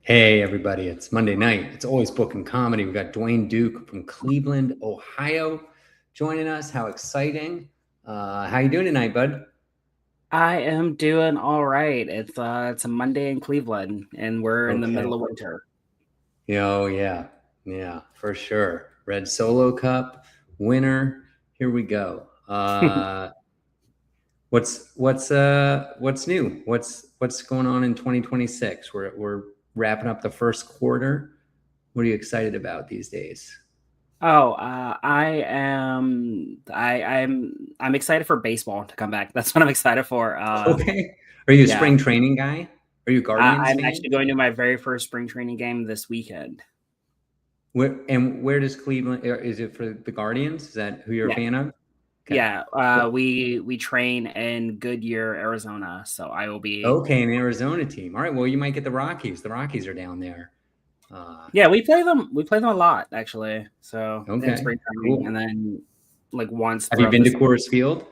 Hey, everybody, it's Monday night. It's Always Bookin Comedy. We got Dwayne Duke from Cleveland, Ohio, joining us. How exciting. How you doing tonight, bud? I am doing all right. It's a Monday in Cleveland, and we're in the Okay. middle of winter. Oh, yeah. Yeah, for sure. Red Solo Cup, winner. Here we go. What's new? What's going on in 2026? We're wrapping up the first quarter. What are you excited about these days? I'm excited for baseball to come back. That's what I'm excited for. Okay. Are you a Yeah, spring training guy? Are you a Guardians I'm fan? actually going to my very first spring training game this weekend. Where does Cleveland, is it for the Guardians? Is that who you're a Yeah, fan of? Okay. yeah. Well, We train in Goodyear, Arizona, so I will be. okay, an Arizona team. All right. Well, you might get the Rockies. The Rockies are down there. Uh, Yeah, we play them. We play them a lot actually. So in okay. spring training, and Cool. then like once Have you throughout been the to summer. Coors Field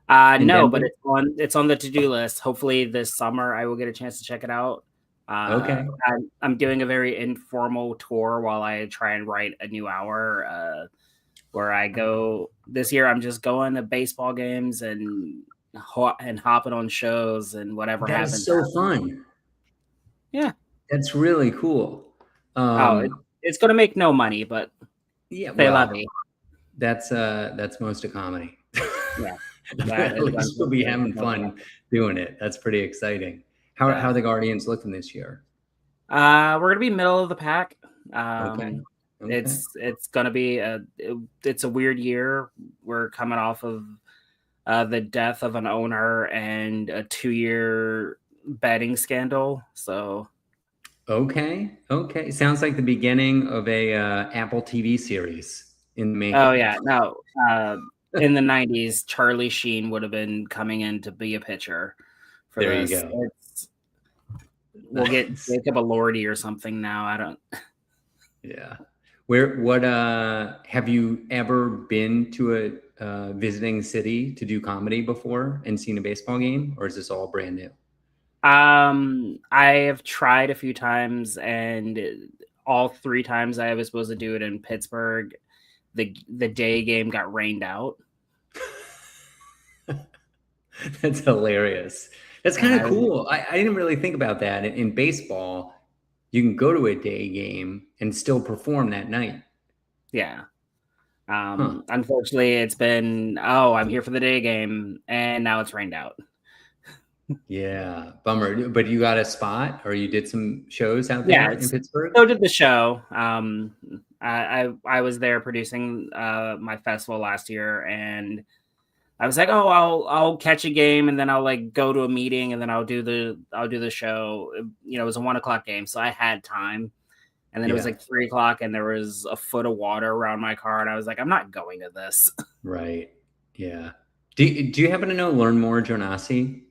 in No, but Denver? it's on the to-do list. Hopefully this summer I will get a chance to check it out. Okay. I'm doing a very informal tour while I try and write a new hour. Where I go this year, I'm just going to baseball games and hopping on shows and whatever That is happens. so fun. Yeah. That's really cool. Oh, Um, it's going to make no money, but yeah, they love well, me. that's most of comedy. Yeah, that At is least you'll be unfortunately having most of fun doing it. That's pretty exciting. How yeah. are the Guardians looking this year? We're gonna be middle of the pack. Okay. Okay. It's gonna be it's a weird year. We're coming off of the death of an owner and a 2-year betting scandal. So Okay. Okay. Sounds like the beginning of a Apple TV series in the oh making. yeah, no. In the '90s, Charlie Sheen would have been coming in to be a pitcher for There you this. go. We'll get Nice. Jacob Elordi or something now. I don't. Yeah. What have you ever been to a visiting city to do comedy before and seen a baseball game, or is this all brand new? I have tried a few times, and all three times I was supposed to do it in Pittsburgh, the day game got rained out, That's hilarious. That's and kind of cool. I didn't really think about that. In baseball, you can go to a day game and still perform that night. yeah. Huh. Unfortunately, it's been I'm here for the day game, and now it's rained out. Yeah. Bummer. But you got a spot or you did some shows out Yeah, there in Pittsburgh? so did the show. I was there producing my festival last year, and I was like, oh, I'll catch a game, and then I'll like go to a meeting, and then I'll do the show. You know, it was a 1 o'clock game, so I had time. And then it was Yeah. like 3 o'clock, and there was a foot of water around my car, and I was like, I'm not going to this. Right. Yeah. Do you happen to know Learn More Jonasi?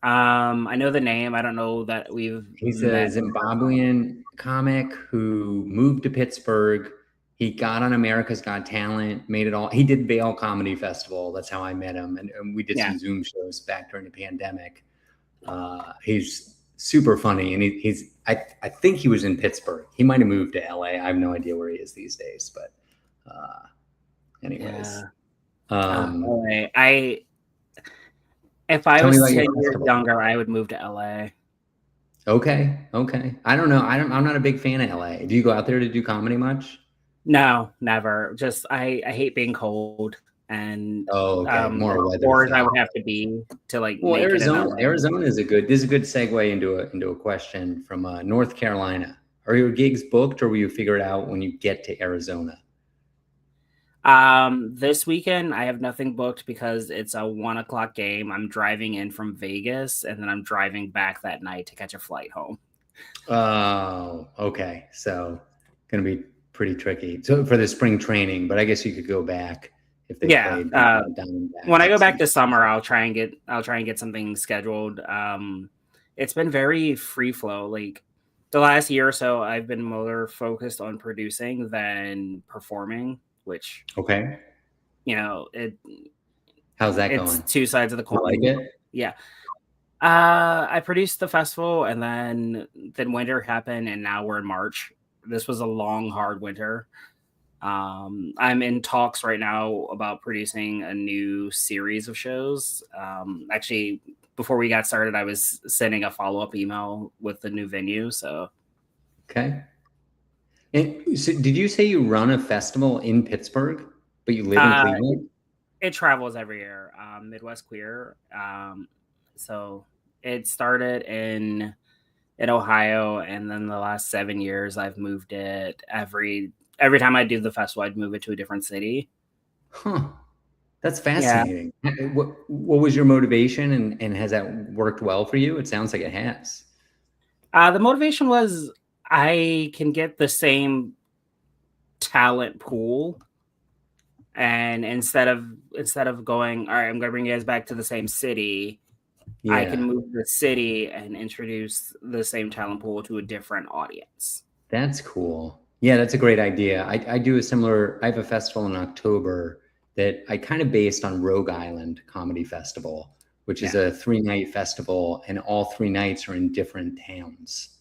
I know the name. I don't know that we've He's a met in person. Zimbabwean comic who moved to Pittsburgh. He got on America's Got Talent, made it all. He did Vail Comedy Festival. That's how I met him. And we did Yeah, some Zoom shows back during the pandemic. He's super funny. And I think he was in Pittsburgh. He might have moved to LA. I have no idea where he is these days. But, anyways, yeah. um, LA. If I tell me was about your 10 years festival. younger, I would move to LA. Okay. Okay. I don't know. I'm not a big fan of LA. Do you go out there to do comedy much? No, never. Just I hate being cold, and Oh, okay. More as weather poor as I thing. would have to be to like Well, make it in Arizona, LA. Arizona is a good. This is a good segue into a question from North Carolina. Are your gigs booked, or will you figure it out when you get to Arizona? This weekend I have nothing booked because it's a 1 o'clock game. I'm driving in from Vegas, and then I'm driving back that night to catch a flight home. Oh, okay. So, going to be pretty tricky. So for the spring training, but I guess you could go back if they Yeah. played When Diamondbacks I or go back something. this summer, I'll try and get something scheduled. It's been very free flow. Like the last year or so, I've been more focused on producing than performing, which Okay. you know How's that it's going? two sides of the You like coin. it? Yeah. I produced the festival, and then winter happened, and now we're in March. This was a long, hard winter. I'm in talks right now about producing a new series of shows. Actually, before we got started, I was sending a follow-up email with the new venue. So, Okay. And so did you say you run a festival in Pittsburgh, but you live in uh, Cleveland? it travels every year. Midwest Queer. So it started in Ohio, and then the last 7 years I've moved it every time I do the festival, I'd move it to a different city. Huh. That's Yeah. fascinating. What was your motivation, and has that worked well for you? It sounds like it has. The motivation was I can get the same talent pool, and instead of going, all right, I'm going to bring you guys back to the same city, I can Yeah, move the city and introduce the same talent pool to a different audience. that's cool. Yeah, that's a great idea. I do a similar, I have a festival in October that I kind of based on Rogue Island Comedy Festival, which is Yeah. a 3 night festival, and all 3 nights are in different towns.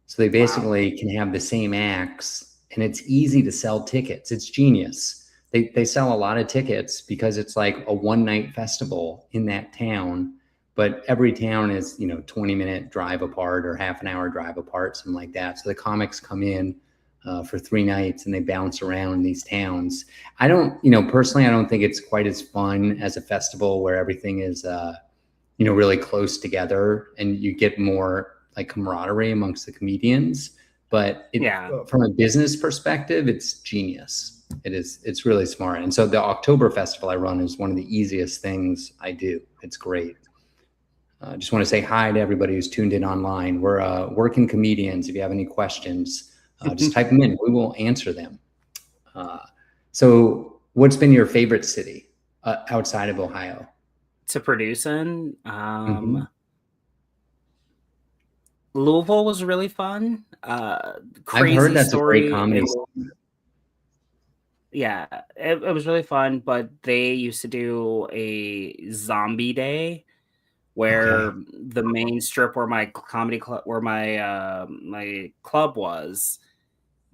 So they Wow. basically can have the same acts, and it's easy to sell tickets. It's genius. They sell a lot of tickets because it's like a 1 night festival in that town, but every town is, 20-minute drive apart or half an hour drive apart, something like that. So the comics come in for 3 nights and they bounce around these towns. I don't, personally, I don't think it's quite as fun as a festival where everything is, really close together and you get more like camaraderie amongst the comedians. But Yeah. from a business perspective, it's genius. It's really smart. And so the October festival I run is one of the easiest things I do. It's great. Just want to say hi to everybody who's tuned in online. We're working comedians. If you have any questions, just type them in. We will answer them. Uh, so, what's been your favorite city outside of Ohio? To produce in, Mm-hmm. Louisville was really fun. I've heard Crazy that's a great story. comedy scene. Yeah, it was really fun, but they used to do a zombie day where Okay. the main strip where my comedy club, where my club was,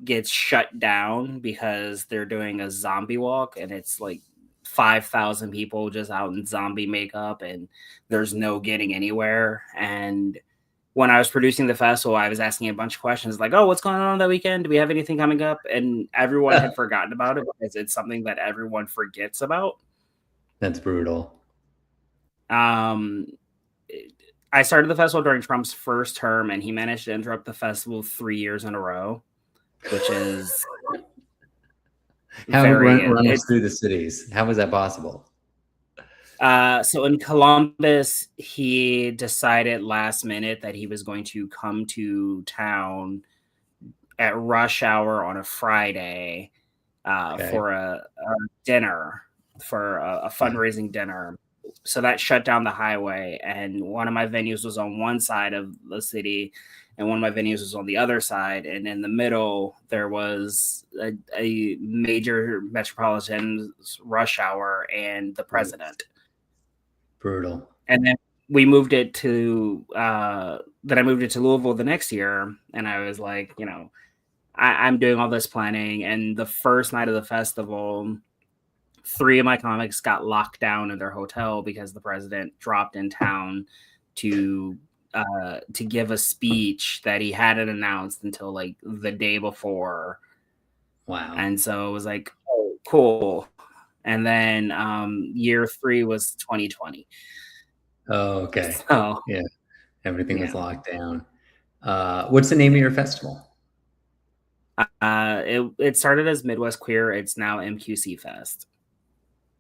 gets shut down because they're doing a zombie walk, and it's like 5,000 people just out in zombie makeup, and there's no getting anywhere. And when I was producing the festival, I was asking a bunch of questions like, "Oh, what's going on that weekend? Do we have anything coming up?" And everyone had forgotten about it because it's something that everyone forgets about. That's brutal. Um, I started the festival during Trump's first term, and he managed to interrupt the festival 3 years in a row, which is How very run us it's through the cities? How was that possible? so in Columbus, he decided last minute that he was going to come to town at rush hour on a Friday Okay. for a dinner, for a fundraising dinner. So that shut down the highway, and one of my venues was on one side of the city, and one of my venues was on the other side. And in the middle, there was a major metropolitan rush hour and the president. Brutal. And then we moved it to then I moved it to Louisville the next year, and I was like, I'm doing all this planning, and the first night of the festival, three of my comics got locked down in their hotel because the president dropped in town to give a speech that he hadn't announced until like the day before. Wow. And so it was like, oh, cool. And then year three was 2020. Oh, okay. So Yeah. Everything was yeah, locked down. What's the name of your festival? it started as Midwest Queer. It's now MQC Fest.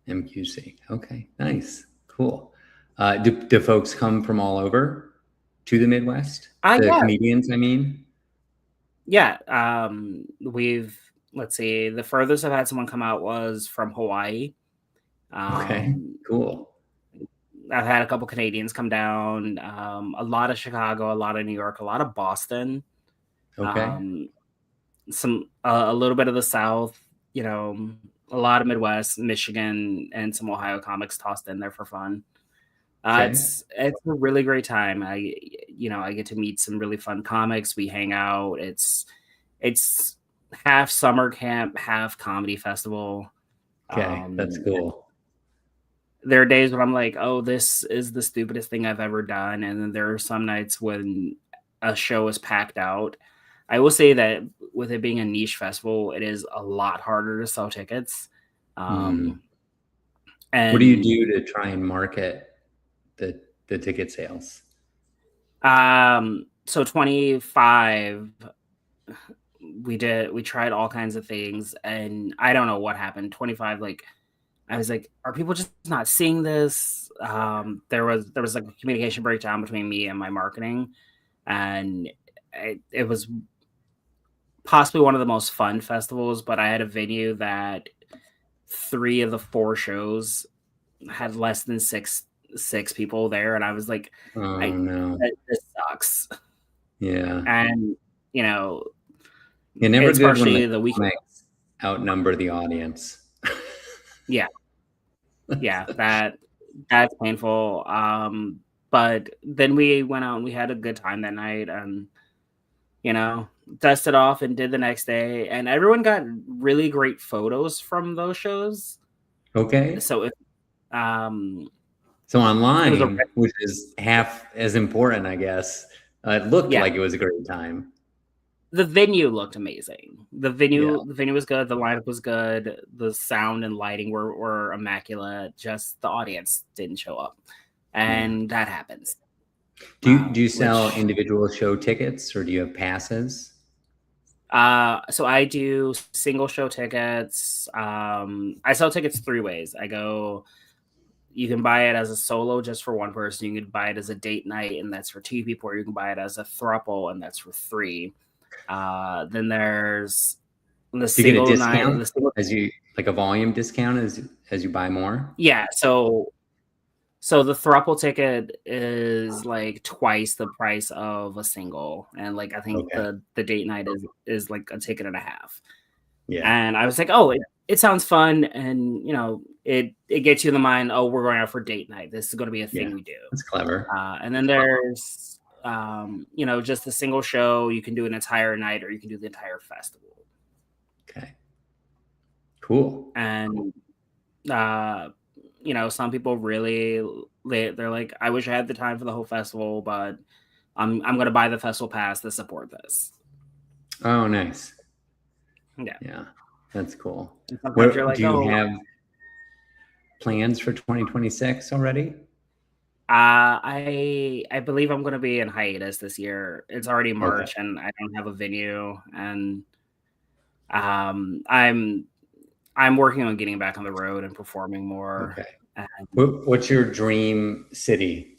MQC. Okay. Nice. Cool. Do folks come from all over to the Midwest? The Yeah, comedians, I mean? yeah. We've let's see. The furthest I've had someone come out was from Hawaii. Okay. Um, Cool. I've had a couple Canadians come down. A lot of Chicago, a lot of New York, a lot of Boston. Okay. Um, some a little bit of the South. You know, a lot of Midwest, Michigan, and some Ohio comics tossed in there for fun. Okay. It's a really great time. I get to meet some really fun comics. We hang out. It's half summer camp, half comedy festival. Okay. That's cool. There are days when I'm like, "Oh, this is the stupidest thing I've ever done," and then there are some nights when a show is packed out. I will say that with it being a niche festival, it is a lot harder to sell tickets. Hmm. Um, What do you and do to try and market the ticket sales? so 25, we tried all kinds of things, and I don't know what happened. 25, like I was like, are people just not seeing this? There was like a communication breakdown between me and my marketing, and it was possibly one of the most fun festivals. But I had a venue that 3 of the 4 shows had less than six people there, and I was like, Oh I no. this sucks. Yeah. And you know, You're never it's good when the partially the week. comics outnumber the audience. Yeah, yeah, that's painful. But then we went out and we had a good time that night, and you know, dusted off and did the next day, and everyone got really great photos from those shows. Okay. So um, So it was a online, which is half as important, I guess, it looked yeah. like it was a great time. The venue looked amazing. Yeah. The venue was good. The lineup was good. The sound and lighting were immaculate. Just the audience didn't show up, Yeah. and that happens. Do you sell Which individual show tickets or do you have passes? So I do single show tickets. I sell tickets 3 ways. You can buy it as a solo just for one person. You can buy it as a date night, and that's for 2 people, or you can buy it as a throuple, and that's for three. Then there's the Do you get a single night. discount as you like a volume discount as you buy more? Yeah. So the throuple ticket is like twice the price of a single, and like I think Okay. the date night is like a ticket and a half. Yeah. And I was like, oh, it sounds fun, and it gets you in the mind. Oh, we're going out for date night. This is going to be a Yeah. thing we do. That's clever. And then there's just a single show. You can do an entire night, or you can do the entire festival. Okay. Cool. And some people really they're like, I wish I had the time for the whole festival, but I'm going to buy the festival pass to support this. Oh, nice. Yeah. Yeah. That's cool. And sometimes you're Where like, do you oh, have plans for 2026 already? I believe I'm gonna be in hiatus this year. It's already Okay. March, and I don't have a venue, and I'm working on getting back on the road and performing more. Okay. And, What's your dream city?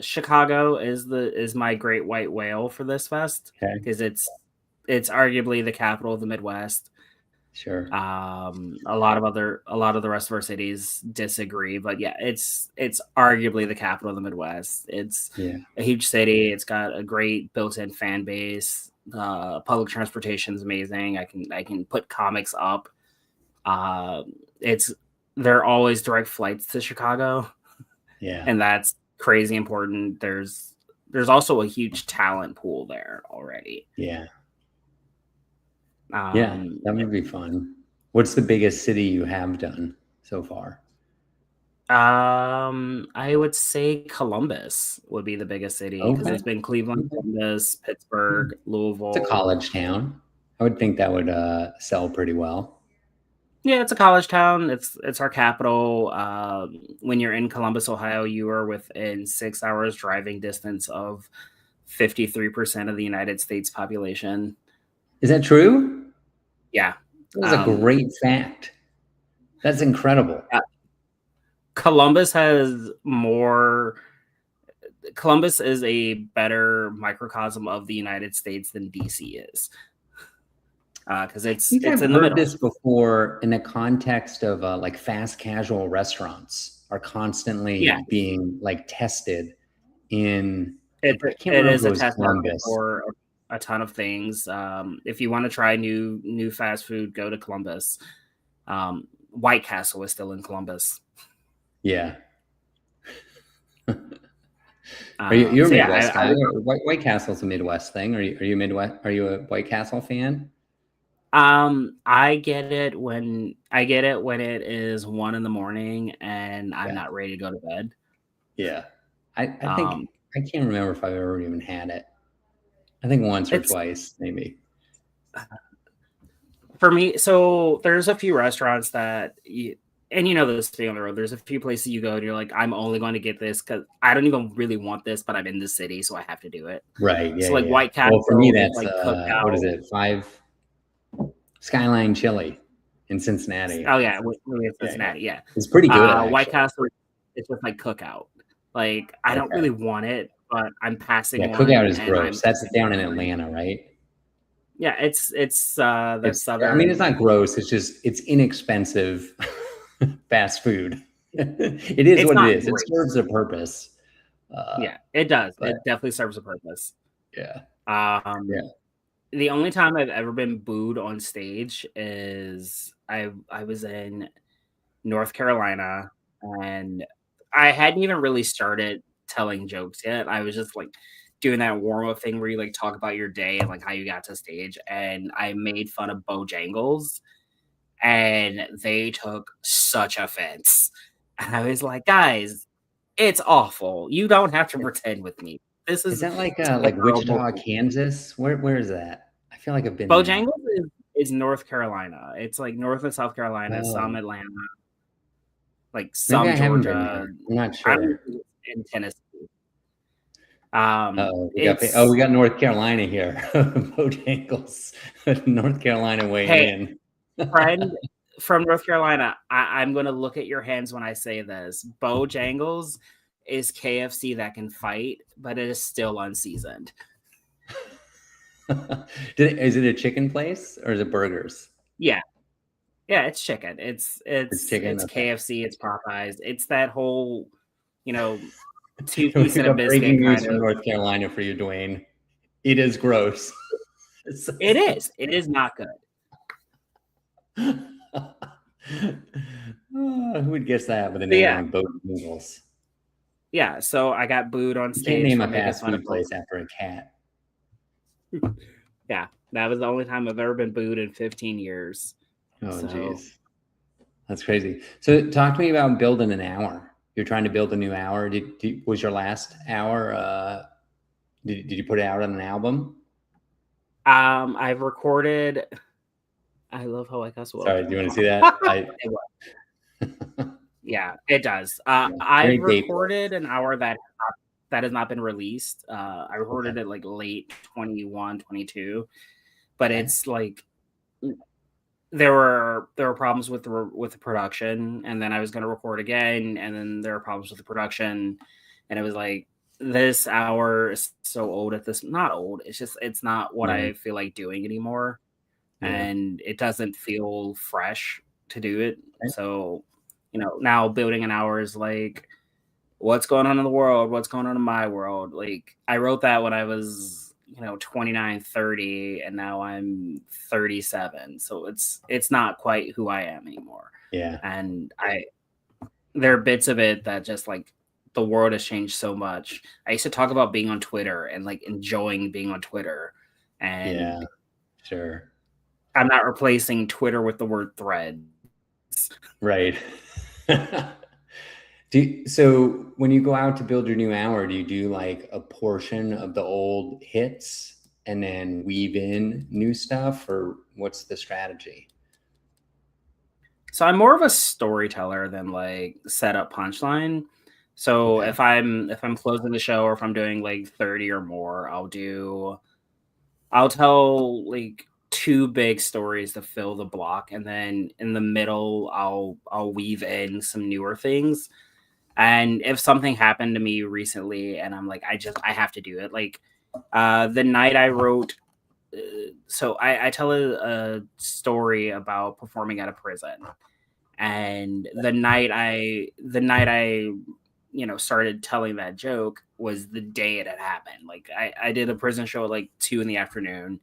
Chicago is my great white whale for this fest Okay. because it's arguably the capital of the Midwest. Sure. A lot of the rest of our cities disagree, but yeah, it's arguably the capital of the Midwest. It's Yeah. a huge city. It's got a great built-in fan base. Public transportation is amazing. I can put comics up. It's There are always direct flights to Chicago, Yeah. and that's crazy important. There's also a huge talent pool there already. Yeah. Yeah. Um, That would be fun. What's the biggest city you have done so far? I would say Columbus would be the biggest city because Okay. it's been Cleveland, Okay. Columbus, Hmm. Pittsburgh, It's a Louisville. college town. I would think that would sell pretty well. Yeah, it's a college town. It's our capital. When you're in Columbus, Ohio, you are within 6 hours driving distance of 53% of the United States population. Is that true? Yeah. That is a Um, great fact. That's incredible. uh, Columbus has more. Columbus is a better microcosm of the United States than DC is. Because I think it's I've in the heard middle. this before in the context of like fast casual restaurants are Yeah, constantly being like tested in, I can't it remember if is it a was test market Columbus. for a ton of things. If you want to try new fast food, go to Columbus. White Castle is still in Columbus. Yeah. You're a So yeah, Midwest I guy. White Castle's a Midwest thing. Are you Midwest? Are you a White Castle fan? I get it when it is 1 in the morning and I'm Yeah. not ready to go to bed. Yeah. I think Um, I can't remember if I've ever even had it. I think once or it's twice, maybe. for me. So there's a few restaurants and you know this being on the road. There's a few places you go and you're like, I'm only going to get this because I don't even really want this, but I'm in the city, so I have to do it. Right. Yeah. So like Yeah. White Well, for me, Castle is that's like what is cookout. it? Five Skyline Chili in Cincinnati. Oh yeah, we have Yeah. Yeah. Cincinnati. Yeah, It's pretty good, White actually. Castle. It's just like cookout. Like I don't Okay. really want it, but I'm Yeah. passing Cookout one, is and gross. That's down in Atlanta, right? yeah, it's the I mean, it's southern. not gross. It's inexpensive fast food. It is It's what it not is. It great. serves a purpose. Yeah, it does. But It definitely serves a purpose. yeah, yeah. Um, the only time I've ever been booed on stage is I was in North Carolina, and I hadn't even really started telling jokes yet. I was just, like, doing that warm-up thing where you, like, talk about your day and, like, how you got to stage, and I made fun of Bojangles, and they took such offense. And I was like, "Guys, it's awful. You don't have to pretend with me. This Is is that like terrible Wichita, food." Kansas? Where is that? I feel like I've been there. Bojangles is North Carolina. It's, like, North and South Carolina, some Oh, Atlanta, like, maybe I some haven't been Georgia. there. I'm not I don't sure. think it's in Tennessee. Uh-oh, we It's got North Carolina here. Bojangles, North Carolina weighing hey, in. friend from North Carolina, I'm gonna look at your hands when I say this. Bojangles is KFC that can fight, but it is still unseasoned. Is it a chicken place or is it burgers? Yeah. Yeah, it's chicken. It's It's it's chicken. it's Okay. KFC, it's Popeyes. It's that whole, you know, 2 piece We've and a got biscuit breaking news kind from of. North Carolina for you, Dwayne. It is gross. It is. It is not good. Who would guess that with a But name yeah. like Bojangles? Yeah, so I got booed on You can't stage name for a making fast fun of food Bo place after a cat. Yeah, that was the only time I've ever been booed in 15 years. Oh, So geez. That's crazy. So talk to me about building an hour. You're trying to build a new hour. Was your last hour, did you put it out on an album? I've recorded. I love how I cuss. Well, Sorry, do you want to see that? yeah, it does. Yeah, I've very date. recorded an hour that has not been released. I Okay. recorded it like late 21, 22, but Okay. it's like there were problems with the production, and then I was going to record again, and then there were problems with the production, and it was like this hour is so old at this. Not old. It's just it's not what Yeah. I feel like doing anymore, Yeah. and it doesn't feel fresh to do it. Okay. So, now building an hour is like, what's going on in the world? What's going on in my world? Like, I wrote that when I was, 29, 30, and now I'm 37. So it's not quite who I am anymore. Yeah. And there are bits of it that just like the world has changed so much. I used to talk about being on Twitter and like enjoying being on Twitter. Yeah. And Sure. I'm not replacing Twitter with the word thread. Right. So when you go out to build your new hour, do you do like a portion of the old hits and then weave in new stuff, or what's the strategy? So I'm more of a storyteller than like set up punchline. So Okay. if I'm closing the show or if I'm doing like 30 or more, I'll tell like two big stories to fill the block, and then in the middle I'll weave in some newer things. And if something happened to me recently and I'm like I have to do it, like the night I wrote so I tell a story about performing at a prison, and the night I started telling that joke was the day it had happened. Like I did a prison show at like 2 in the afternoon,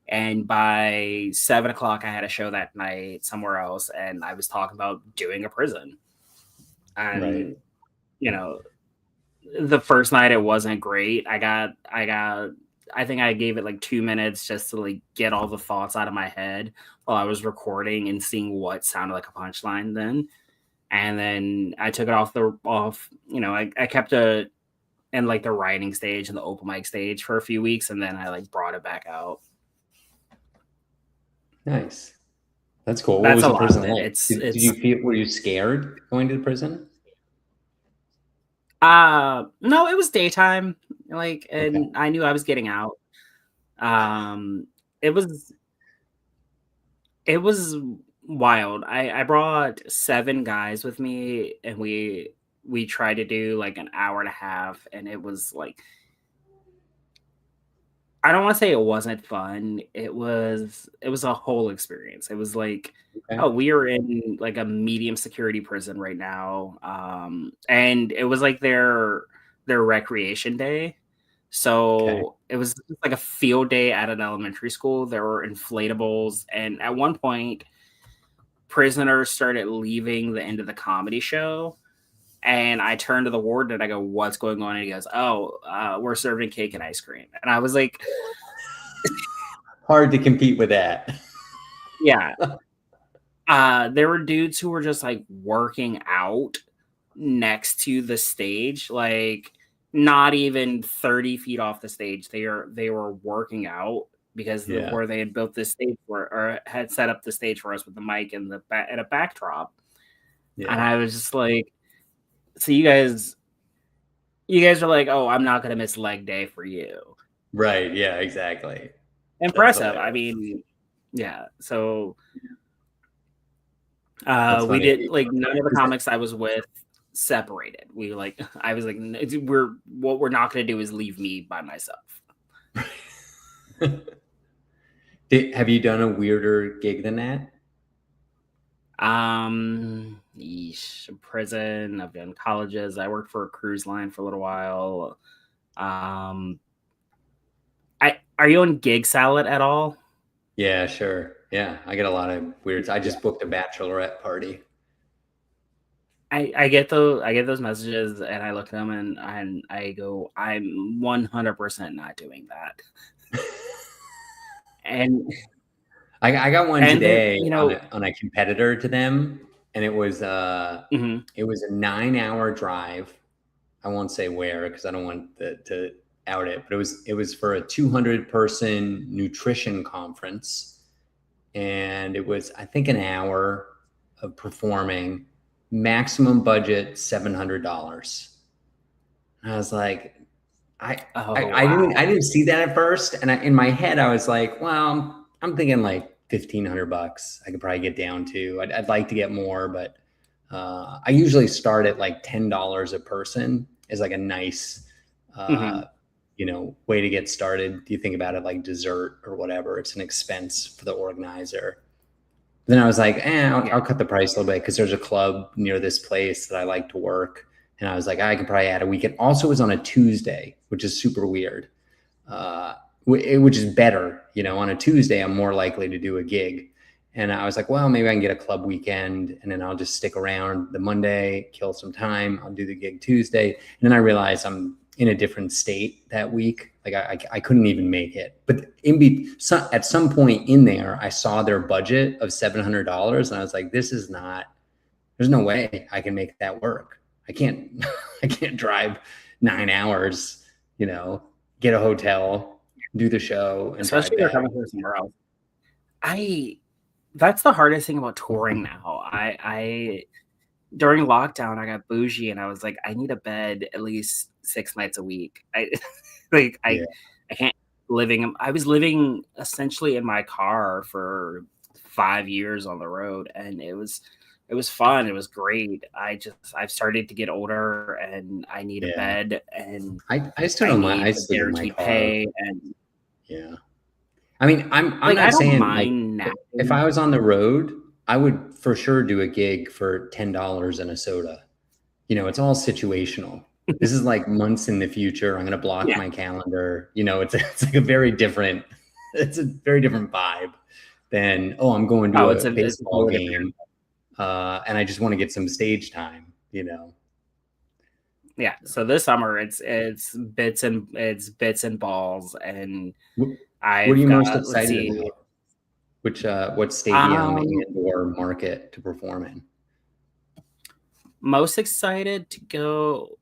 and by 7 o'clock I had a show that night somewhere else, and I was talking about doing a prison. Right. And, you know, the first night it wasn't great. I think I gave it like 2 minutes just to like get all the thoughts out of my head while I was recording and seeing what sounded like a punchline then. And then I took it off, I kept it in like the writing stage and the open mic stage for a few weeks, and then I like brought it back out. Nice. That's cool. What That's was a the lot of prison it. like? Did you feel, were you scared going to the prison? No, it was daytime, like, Okay. and I knew I was getting out. Um, it was it was wild. I brought 7 guys with me, and we tried to do like an hour and a half, and it was like, I don't want to say it wasn't fun. It was a whole experience. It was like, Okay. oh, we are in like a medium security prison right now. And it was like their recreation day. Okay. So it was just like a field day at an elementary school. There were inflatables, and at one point, prisoners started leaving the end of the comedy show. And I turned to the warden and I go, "What's going on?" And he goes, "Oh, we're serving cake and ice cream." And I was like, Hard to compete with that. yeah. There were dudes who were just like working out next to the stage, like not even 30 feet off the stage. They were working out because Yeah. where they had built this stage or had set up the stage for us with the mic and and a backdrop. And Yeah. I was just like, so you guys are like, "Oh, I'm not gonna miss leg day for you." Right. Yeah, exactly. That's Impressive. I hilarious. mean, yeah. So That's we funny. did like none of the comics I was with separated. We like I was like, we're not gonna do is leave me by myself. Have you done a weirder gig than that? Prison. I've done colleges. I worked for a cruise line for a little while. Um, I are you on Gig Salad at all? Yeah, sure. Yeah, I get a lot of weird. I Yeah. just booked a bachelorette party. I get those messages and I look at them and I go, I'm 100% not doing that. And I got one and there, today on a competitor to them, and mhm. it was a 9 hour drive. I won't say where because I don't want to out it, but it was for a 200-person nutrition conference, and it was, I think, an hour of performing. Maximum budget $700. I was like, Oh I wow. didn't see that at first, and in my head I was like, well, I'm thinking like $1,500. I could probably get down to. I'd like to get more, but I usually start at like $10 a person is like a nice, uh, Mhm. way to get started. Do you think about it like dessert or whatever? It's an expense for the organizer. Then I was like, Yeah. I'll cut the price a little bit because there's a club near this place that I like to work. And I was like, I could probably add a weekend. Also, it was on a Tuesday, which is super weird, which is better. On a Tuesday, I'm more likely to do a gig. And I was like, well, maybe I can get a club weekend and then I'll just stick around the Monday, kill some time. I'll do the gig Tuesday. And then I realized I'm in a different state that week. Like I couldn't even make it. But at some point in there, I saw their budget of $700 and I was like, there's no way I can make that work. I can't, I can't drive 9 hours, get a hotel, do the show and Especially drive if you're back. coming from somewhere else. I That's the hardest thing about touring now. I during lockdown I got bougie and I was like, I need a bed at least 6 nights a week. I like Yeah. I can't I was living essentially in my car for 5 years on the road, and it was fun. It was great. I've started to get older and I need a Yeah. bed and I still I don't mind. I need the sleep in my guaranteed car. pay, and Yeah. I mean, I'm like I not don't saying like mind if napping. I was on the road, I would for sure do a gig for $10 and a soda. It's all situational. This is like months in the future. I'm going to block Yeah. my calendar. It's like a very different, it's a very different vibe than, oh, I'm going to Oh, a it's a baseball totally different. game, and I just want to get some stage time. Yeah. So this summer it's bits and balls, and What are I've you most got, let's excited see. about? Which what stadium Um, and or market to perform in? Most excited to go.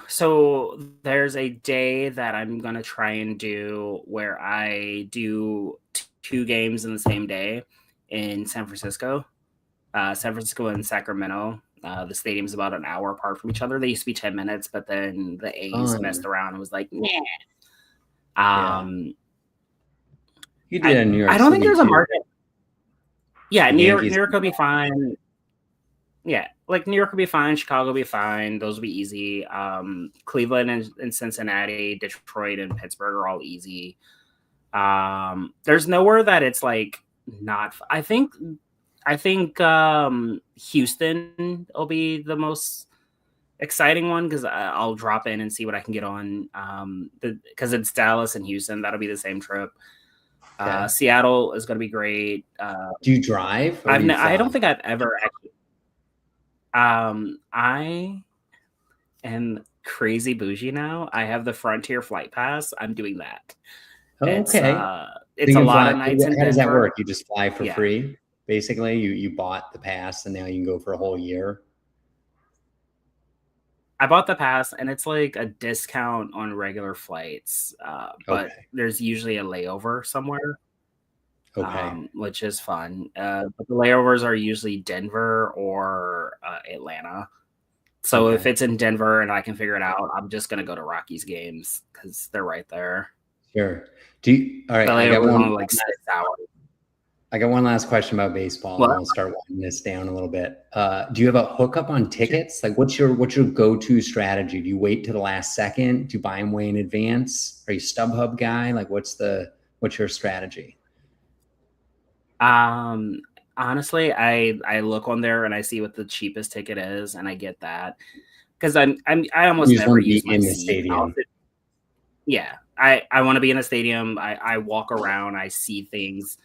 So there's a day that I'm gonna try and do where I do two games in the same day in San Francisco. San Francisco and Sacramento. The stadium's about an hour apart from each other. They used to be 10 minutes, but then the A's messed Fun. around and was like, nah. Yeah. Um, You did in New I York don't think City there's a too. market. Yeah, The New Yankees. York will be fine. Yeah, like New York will be fine. Chicago will be fine. Those will be easy. Cleveland and Cincinnati, Detroit and Pittsburgh are all easy. There's nowhere that it's like not. I think Houston will be the most exciting one because I'll drop in and see what I can get on. Because it's Dallas and Houston, that'll be the same trip. Okay. Seattle is going to be great. Do you drive or do you I don't fly? think I've ever actually. I am crazy bougie now. I have the Frontier Flight Pass. I'm doing that. Oh, It's okay. uh, So it's you a can lot fly. of nights in How does that Denver. work? You just fly for Yeah. free, basically. You bought the pass and now you can go for a whole year. I bought the pass, and it's like a discount on regular flights, but Okay. there's usually a layover somewhere, Okay. which is fun. But the layovers are usually Denver or Atlanta. So if Okay. it's in Denver and I can figure it out, I'm just gonna go to Rockies games because they're right there. Sure. All The right. layover is only like 6 hours. I got one last question about baseball, and What? then we'll start winding this down a little bit. Do you have a hookup on tickets? Like, what's your go-to strategy? Do you wait to the last second? Do you buy them way in advance? Are you StubHub guy? Like, what's your strategy? Um, Honestly, I look on there and I see what the cheapest ticket is, and I get that because I almost You just never want to be use my in the seat. stadium. Yeah, I want to be in a stadium. I walk around, I see things.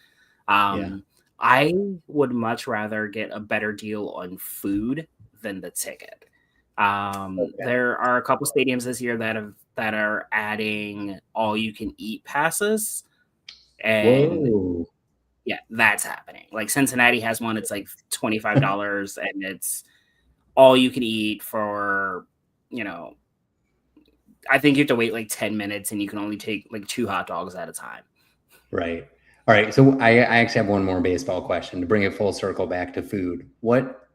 Yeah. I would much rather get a better deal on food than the ticket. Okay. There are a couple stadiums this year that are adding all you can eat passes, and Whoa. yeah, that's happening. Like Cincinnati has one. It's like $25, and it's all you can eat for, you know, I think you have to wait like 10 minutes, and you can only take like 2 hot dogs at a time. Right. All right. So I actually have one more baseball question to bring it full circle back to food. What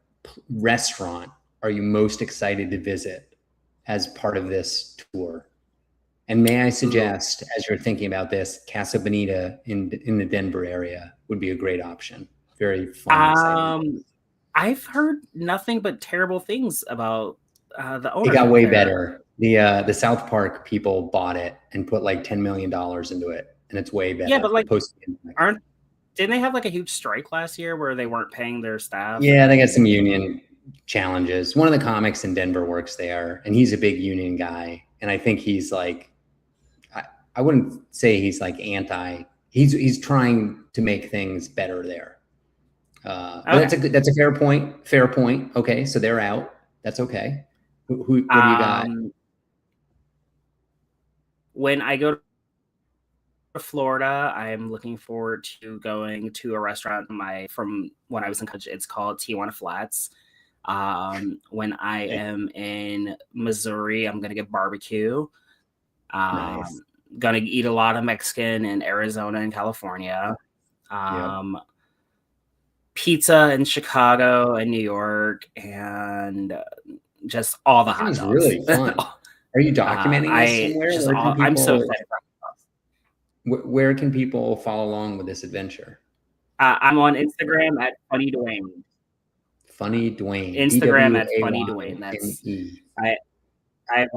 restaurant are you most excited to visit as part of this tour? And may I Ooh. suggest, as you're thinking about this, Casa Bonita in the Denver area would be a great option. Very fun, exciting. I've heard nothing but terrible things about the It got ownership way there. better. The South Park people bought it and put like $10 million into it, and it's way Yeah, but better like, post. didn't they have like a huge strike last year where they weren't paying their staff? Yeah, they got And some union challenges. One of the comics in Denver works there, and he's a big union guy. And I think he's like, I wouldn't say he's like anti. He's trying to make things better there. But okay. that's a fair point. Fair point. Okay, so they're out. That's okay. What do you got? Um, when I go to Florida, I'm looking forward to going to a restaurant from when I was in college. It's called Tijuana Flats. When I am in Missouri, I'm gonna get barbecue. Nice. Gonna eat a lot of Mexican in Arizona and California. Yep. Pizza in Chicago and New York, and just all the hot Sounds dogs. really fun. Are you documenting this somewhere? I'm so excited. Where can people follow along with this adventure? I'm on Instagram at Funny Dwayne. Funny Dwayne. Instagram at Funny Dwayne. DWAYNE. I have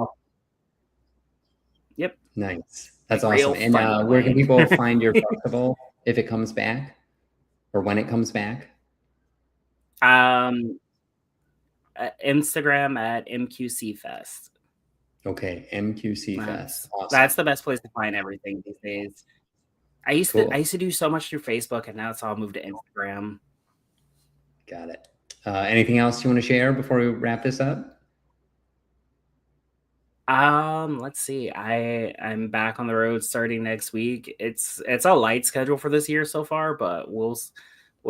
yep. Nice. Like That's awesome. real And funny where can Dwayne. people find your festival if it comes back or when it comes back? um, Instagram at MQC Fest. Okay, MQC Fest. Awesome. That's the best place to find everything these days. I Cool. used to do so much through Facebook, and now it's all moved to Instagram. Got it. Anything else you want to share before we wrap this up? Let's see. I'm back on the road starting next week. It's a light schedule for this year so far, but we'll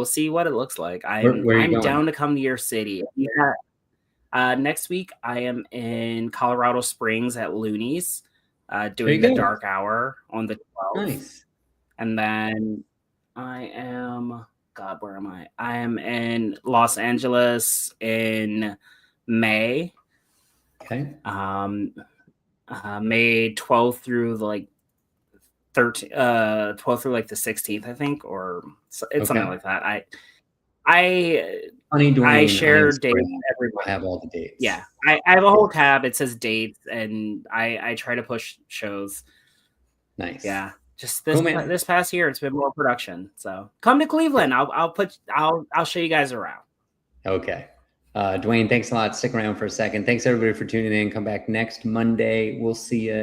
see what it looks like. Where are you I'm going? down to come to your city. Yeah. Next week I am in Colorado Springs at Looney's, There doing you the go. dark hour on the 12th. Nice. And then God, where am I? I am in Los Angeles in May. Okay. May 12th through like 12th through like the 16th, I think, or it's something like that. Funny I Dwayne on share dates Instagram every will week. have all the dates. Yeah, I have a whole tab. It says dates, and I try to push shows. Nice. Yeah, just Cool, man. this past year, it's been more production. So come to Cleveland. I'll show you guys around. Okay. Dwayne, thanks a lot. Stick around for a second. Thanks everybody for tuning in. Come back next Monday. We'll see you.